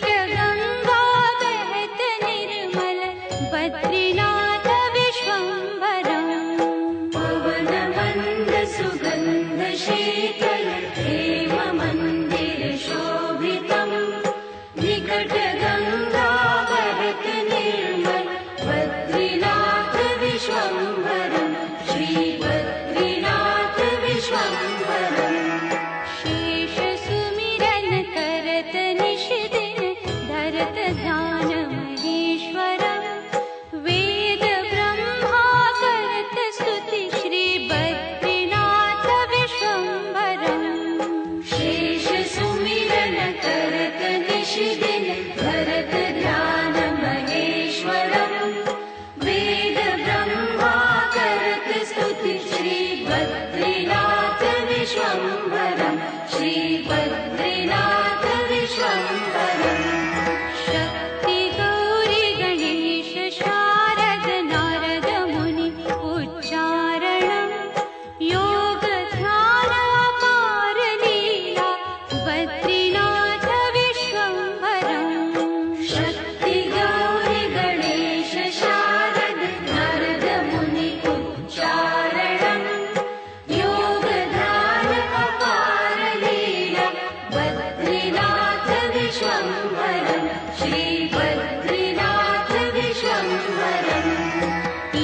गंगा बहत निर्मल बद्रीनाथ विश्वम्भरम् पवन मंद सुगंध शीतल हेम मंदिर शोभितम् निकट गंगा बहत निर्मल बद्रीनाथ विश्वम्भरम् श्री बद्रीनाथ विश्वम्भरम् शेष सुमिरन करत निश दिन धरत ध्यान महेश्वरम् वेद ब्रह्मा करत स्तुति श्री बद्रीनाथ विश्वम्भरम् शेष सुमिरन करत निश दिन धरत ध्यान महेश्वरम् वेद ब्रह्मा करत स्तुति श्री बद्रीनाथ विश्वम्भरम् श्री बद्रीनाथ विश्वम्भरम् शक्ति गौरी गणेश शारद नारद मुनि उच्चारणम् योग ध्यान अपार लीला बद्रीनाथ विश्वम्भरम् शक्ति गौरी गणेश शारद नारद मुनि उच्चारणम् योग ध्यान अपार लीला बद्रीनाथ विश्वम्भरम् श्री बद्रीनाथ विश्वम्भरम्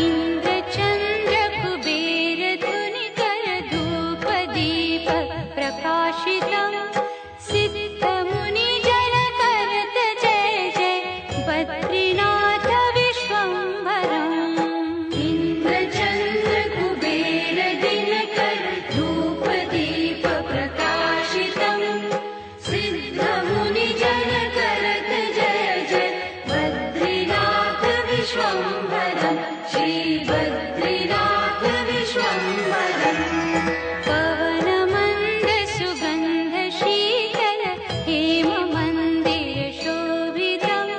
इंद्र चंद्र कुबेर धुनिकर धूप दीप प्रकाशितम् सिद्ध मुनि जन करत जय जय बद्रीनाथ विश्वम्भरम् इंद्र चंद्र कुबेर दिनकर धूप दीप प्रकाशितम् सिद्ध मुनि जन करत जय जय बद्रीनाथ विश्वम्भरम् श्री बद्रीनाथ विश्वम्भरम् पवन मंद सुगंध शीतल हेम मंदिर शोभितम्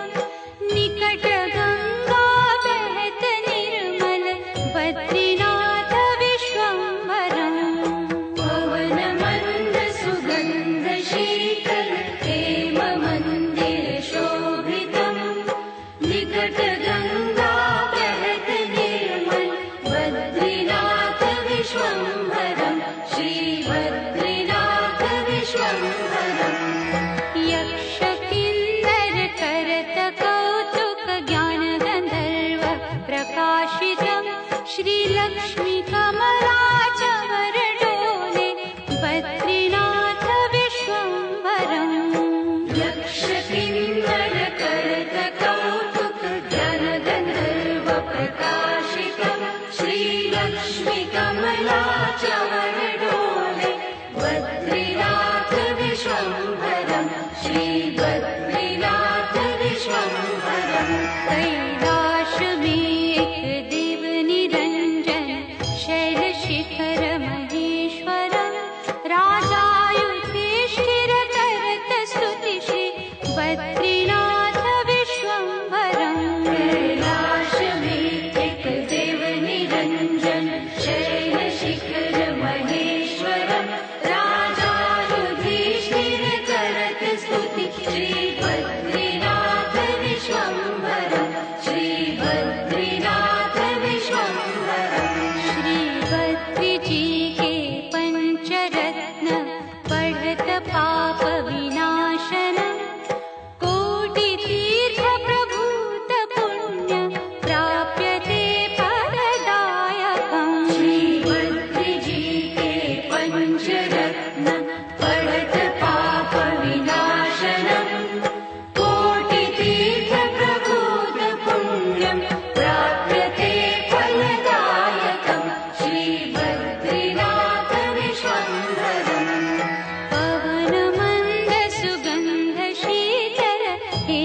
निकट गंगा बहत निर्मल बद्रीनाथ विश्वम्भरम् पवन मंद सुगंध शीतल हेम मंदिर शोभितम् निकट गंगा बहत निर्मल बद्रीनाथ विश्वम्भरम् श्री बद्रीनाथ विश्वम्भरम् यक्ष किन्नर करत कौतुक ज्ञान गंधर्व प्रकाशितम् श्री लक्ष्मी कमला चवर डोले बद्रीनाथ विश्वम्भरम् यक्ष किन्नर करत कौतुक ज्ञान गंधर्व प्रकाशितम् श्री लक्ष्मी कमला चवर डोले बद्रीनाथ विश्वम्भरम् श्री बद्रीनाथ विश्वम्भरम् कैलाश में एक देव निरंजन शैल शिखर महेश्वरम् राजा युधिष्ठिर करत स्तुति श्री बद्रीनाथ विश्वम्भरम् कैलाश में एक देव निरंजन शैल शिखर महेश्वरम् राजा युधिष्ठिर करत स्तुति श्री बद्रीनाथ विश्वम्भरम् श्री बद्रीनाथ विश्वम्भरम् श्री बद्री जी के पंचरत्न पढ़त पाप विनाशनम् कोटि तीर्थ प्रभूत पुण्य प्राप्यते फलदायकम् श्री बद्री जी के पंचरत्न पढ़त पाप विनाशनम् कोटि तीर्थ प्रभूत पुण्यम् प्राप्यते फलदायकम् श्री बद्रीनाथ विश्वम्भरम् पवन मंद सुगंध शीतल हे